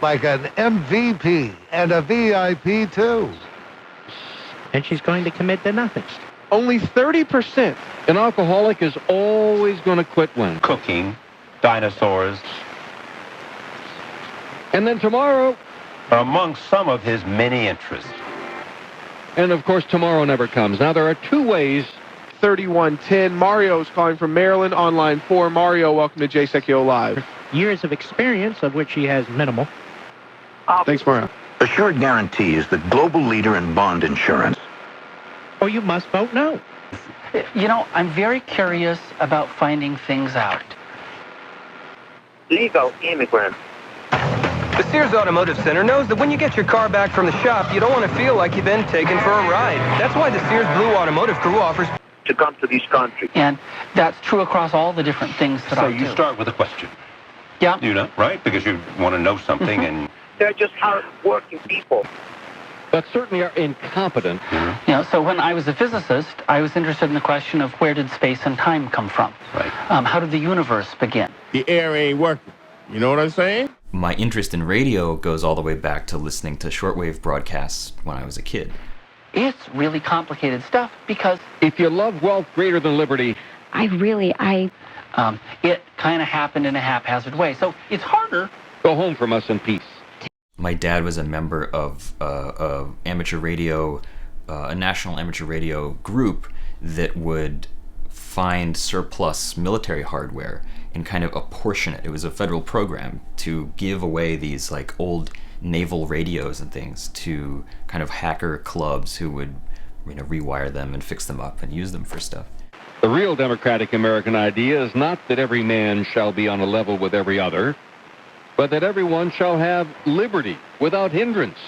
Like an MVP and a VIP, too. And she's going to commit to nothing. Only 30%. An alcoholic is always going to quit when? Cooking, dinosaurs. And then tomorrow. Are among some of his many interests. And of course, tomorrow never comes. Now, there are two ways. 3110. Mario's calling from Maryland on line 4. Mario, welcome to JSECIO Live. Years of experience, of which he has minimal. Thanks, Mario. Assured Guarantee is the global leader in bond insurance. Oh, you must vote no. You know, I'm very curious about finding things out. Legal immigrant. The Sears Automotive Center knows that when you get your car back from the shop, you don't want to feel like you've been taken for a ride. That's why the Sears Blue Automotive Crew offers to come to this country. And that's true across all the different things that I do. So you start with a question. Yeah. You know, right? Because you want to know something and... They're just hard-working people. But certainly are incompetent. You know, so when I was a physicist, I was interested in the question of where did space and time come from? Right. How did the universe begin? The air ain't working. You know what I'm saying? My interest in radio goes all the way back to listening to shortwave broadcasts when I was a kid. It's really complicated stuff because... If you love wealth greater than liberty... it kind of happened in a haphazard way, so it's harder. Go home from us in peace. My dad was a member of amateur radio, a national amateur radio group that would find surplus military hardware and kind of apportion it. It was a federal program to give away these like old naval radios and things to kind of hacker clubs who would, you know, rewire them and fix them up and use them for stuff. The real democratic American idea is not that every man shall be on a level with every other, but that everyone shall have liberty without hindrance.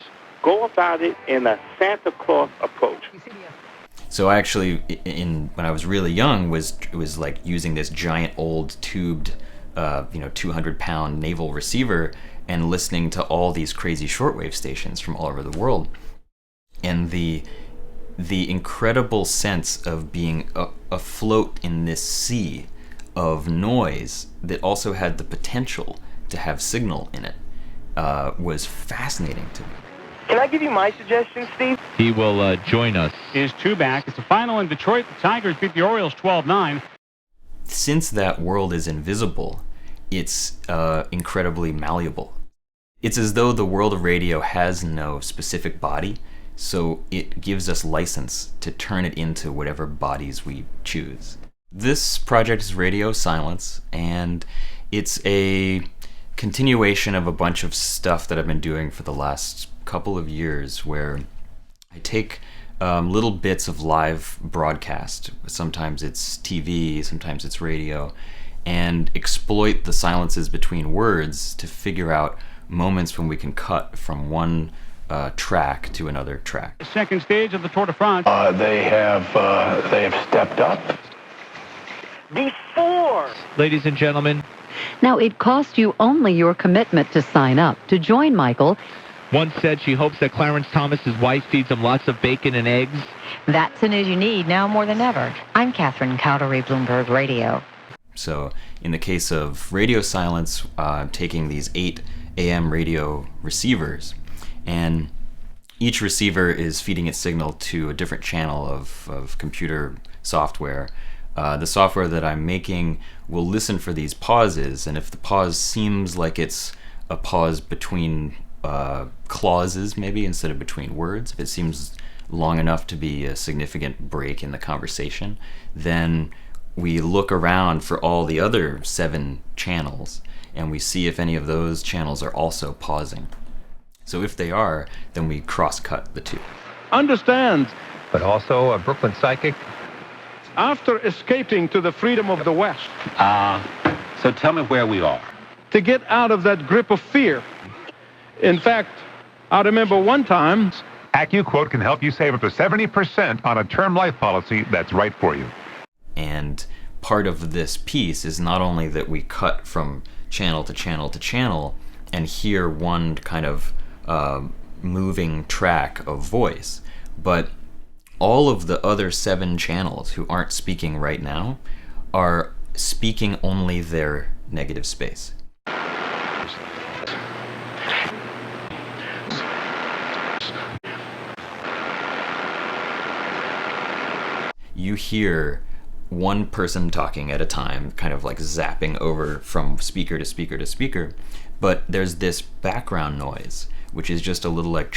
Go about it in a Santa Claus approach. So I actually, when I was really young, was like using this giant old tubed, 200-pound naval receiver and listening to all these crazy shortwave stations from all over the world, and the incredible sense of being afloat in this sea of noise that also had the potential to have signal in it was fascinating to me. Can I give you my suggestion, Steve? He will join us. Is two back. It's a final in Detroit. The Tigers beat the Orioles 12-9. Since that world is invisible, it's incredibly malleable. It's as though the world of radio has no specific body, so it gives us license to turn it into whatever bodies we choose. This project is Radio Silence, and it's a continuation of a bunch of stuff that I've been doing for the last couple of years, where I take little bits of live broadcast, sometimes it's TV, sometimes it's radio, and exploit the silences between words to figure out moments when we can cut from one track to another track. Second stage of the Tour de France. They have stepped up. Before. Ladies and gentlemen. Now, it cost you only your commitment to sign up. To join Michael. One said she hopes that Clarence Thomas's wife feeds him lots of bacon and eggs. That's the news you need now more than ever. I'm Catherine Cowdery, Bloomberg Radio. So in the case of Radio Silence, I'm taking these 8 AM radio receivers, and each receiver is feeding its signal to a different channel of computer software. The software that I'm making will listen for these pauses, and if the pause seems like it's a pause between clauses, maybe instead of between words, if it seems long enough to be a significant break in the conversation, then we look around for all the other 7 channels, and we see if any of those channels are also pausing. So if they are, then we cross-cut the 2. Understand. But also a Brooklyn psychic. After escaping to the freedom of the West. So tell me where we are. To get out of that grip of fear. In fact, I remember one time... AccuQuote can help you save up to 70% on a term life policy that's right for you. And part of this piece is not only that we cut from channel to channel to channel and hear one kind of moving track of voice, but all of the other 7 channels who aren't speaking right now are speaking only their negative space. you hear one person talking at a time, kind of like zapping over from speaker to speaker to speaker, but there's this background noise, which is just a little like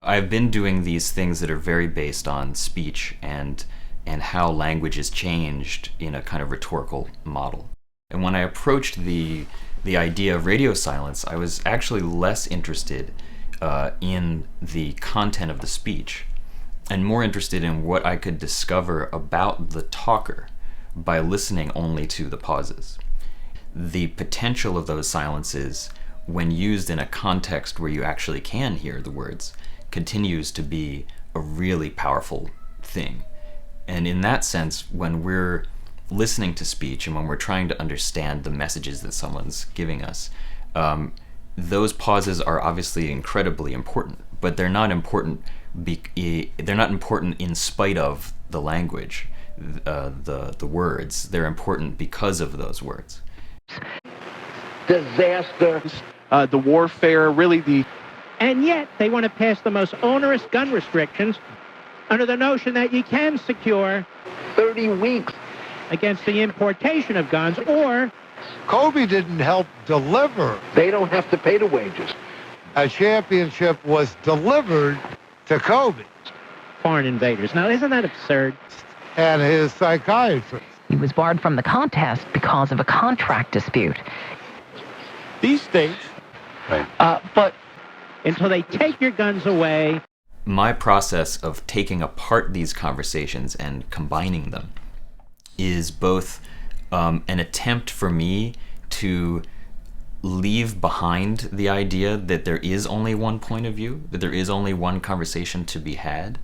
I've been doing these things that are very based on speech and how language is changed in a kind of rhetorical model. And when I approached the idea of radio silence, I was actually less interested in the content of the speech and more interested in what I could discover about the talker by listening only to the pauses. The potential of those silences, when used in a context where you actually can hear the words, continues to be a really powerful thing. And in that sense, when we're listening to speech and when we're trying to understand the messages that someone's giving us, those pauses are obviously incredibly important, but they're not important in spite of the language, the words. They're important because of those words. Disaster. The warfare, really the... And yet, they want to pass the most onerous gun restrictions under the notion that you can secure 30 weeks against the importation of guns, or Kobe didn't help deliver. They don't have to pay the wages. A championship was delivered to Kobe. Foreign invaders. Now, isn't that absurd? And his psychiatrist. He was barred from the contest because of a contract dispute. These states... but until they take your guns away... My process of taking apart these conversations and combining them is both an attempt for me to leave behind the idea that there is only one point of view, that there is only one conversation to be had,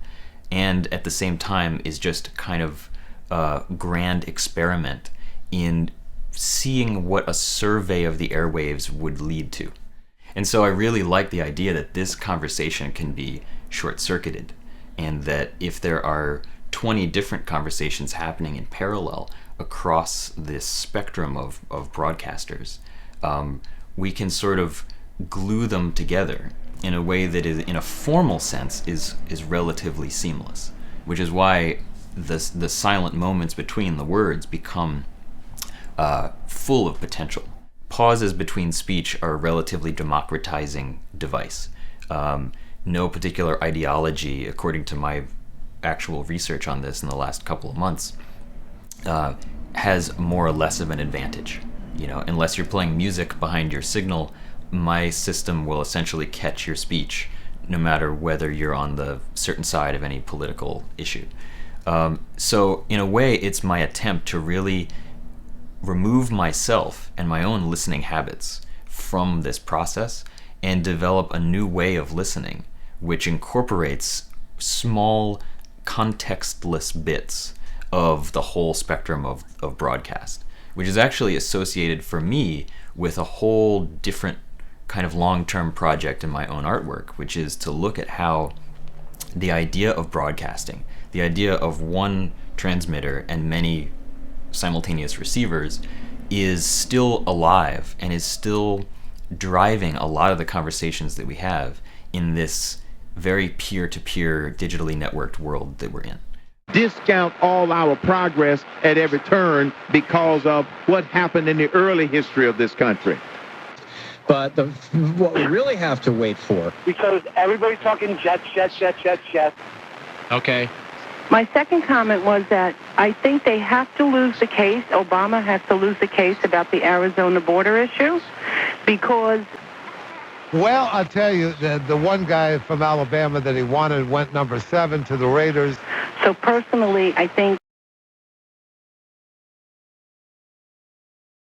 and at the same time is just kind of a grand experiment in seeing what a survey of the airwaves would lead to. And so I really like the idea that this conversation can be short-circuited, and that if there are 20 different conversations happening in parallel across this spectrum of broadcasters, we can sort of glue them together in a way that is, in a formal sense, is relatively seamless, which is why the silent moments between the words become full of potential. Pauses between speech are a relatively democratizing device. No particular ideology, according to my actual research on this in the last couple of months, has more or less of an advantage. You know, unless you're playing music behind your signal, my system will essentially catch your speech, no matter whether you're on the certain side of any political issue. So in a way, it's my attempt to really remove myself and my own listening habits from this process and develop a new way of listening, which incorporates small contextless bits of the whole spectrum of broadcast, which is actually associated for me with a whole different kind of long-term project in my own artwork, which is to look at how the idea of broadcasting, the idea of one transmitter and many simultaneous receivers, is still alive and is still driving a lot of the conversations that we have in this very peer-to-peer, digitally networked world that we're in. Discount all our progress at every turn because of what happened in the early history of this country. But what we really have to wait for... Because everybody's talking jets. Okay. My second comment was that I think they have to lose the case. Obama has to lose the case about the Arizona border issue because... Well, I'll tell you, the one guy from Alabama that he wanted went number 7 to the Raiders. So personally, I think